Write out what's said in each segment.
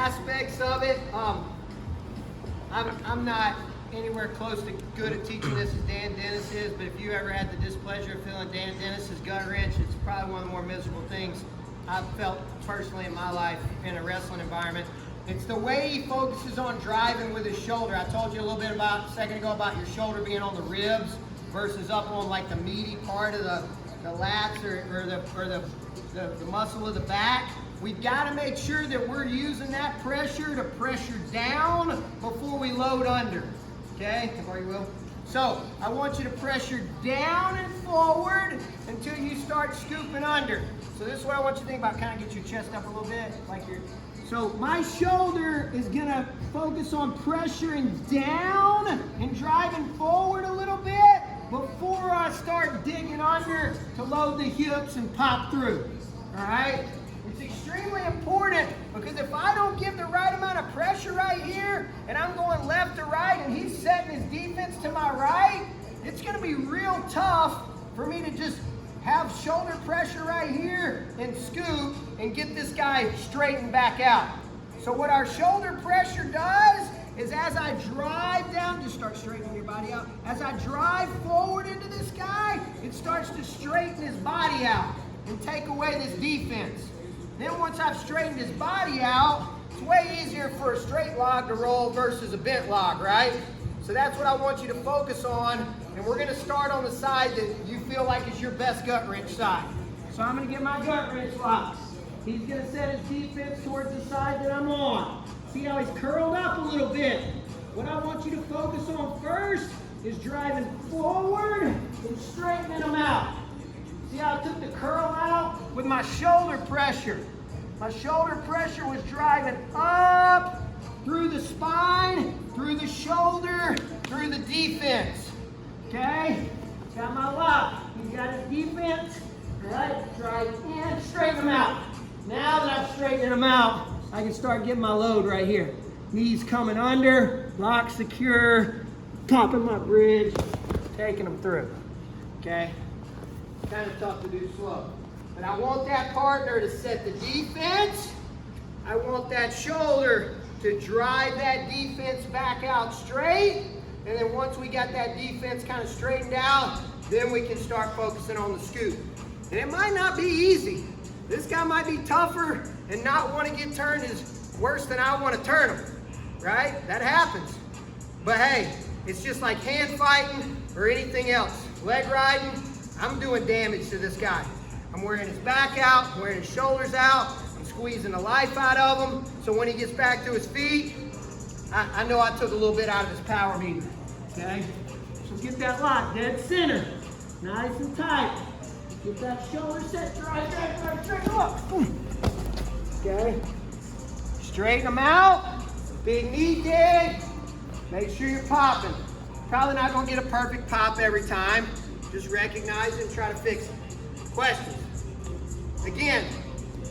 aspects of it, I'm not anywhere close to good at teaching this as Dan Dennis is, but if you ever had the displeasure of feeling Dan Dennis's gut wrench, it's probably one of the more miserable things I've felt personally in my life in a wrestling environment. It's the way he focuses on driving with his shoulder. I told you a little bit about a second ago about your shoulder being on the ribs versus up on like the meaty part of the lats or the muscle of the back. We've got to make sure that we're using that pressure to pressure down before we load under. Okay, or you will. So I want you to pressure down and forward until you start scooping under. So this is what I want you to think about. Kind of get your chest up a little bit, like you're. So my shoulder is gonna focus on pressuring down and driving forward a little bit before I start digging under to load the hips and pop through. All right. It's extremely important because if I don't give the right amount of pressure right here and I'm going left to right and he's setting his defense to my right, it's going to be real tough for me to just have shoulder pressure right here and scoop and get this guy straightened back out. So what our shoulder pressure does is as I drive down, just start straightening your body out. As I drive forward into this guy, it starts to straighten his body out and take away this defense. Then once I've straightened his body out, it's way easier for a straight log to roll versus a bent log, right? So that's what I want you to focus on. And we're gonna start on the side that you feel like is your best gut wrench side. So I'm gonna get my gut wrench locks. He's gonna set his defense towards the side that I'm on. See how he's curled up a little bit. What I want you to focus on first is driving forward and straightening them out. See how I took the curl out with my shoulder pressure. My shoulder pressure was driving up through the spine, through the shoulder, through the defense. Okay? Got my lock. He's got his defense. All right, drive in, straighten them out. Now that I've straightened them out, I can start getting my load right here. Knees coming under, lock secure, popping my bridge, taking them through. Okay? Kind of tough to do slow. But I want that partner to set the defense. I want that shoulder to drive that defense back out straight. And then once we got that defense kind of straightened out, then we can start focusing on the scoop. And it might not be easy. This guy might be tougher and not want to get turned is worse than I want to turn him, right? That happens. But hey, it's just like hand fighting or anything else. Leg riding, I'm doing damage to this guy. I'm wearing his back out, I'm wearing his shoulders out, I'm squeezing the life out of him, so when he gets back to his feet, I know I took a little bit out of his power meter, okay? So get that lock, dead center, nice and tight. Get that shoulder set, drive, straighten up, boom. Okay? Straighten them out, big knee dig, make sure you're popping. Probably not gonna get a perfect pop every time. Just recognize it and try to fix it. Questions? Again,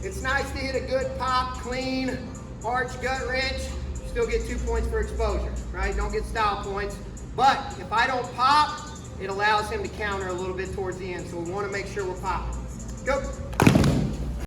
it's nice to hit a good pop, clean, arch gut wrench. Still get 2 points for exposure, right? Don't get style points. But if I don't pop, it allows him to counter a little bit towards the end. So we want to make sure we're popping. Go.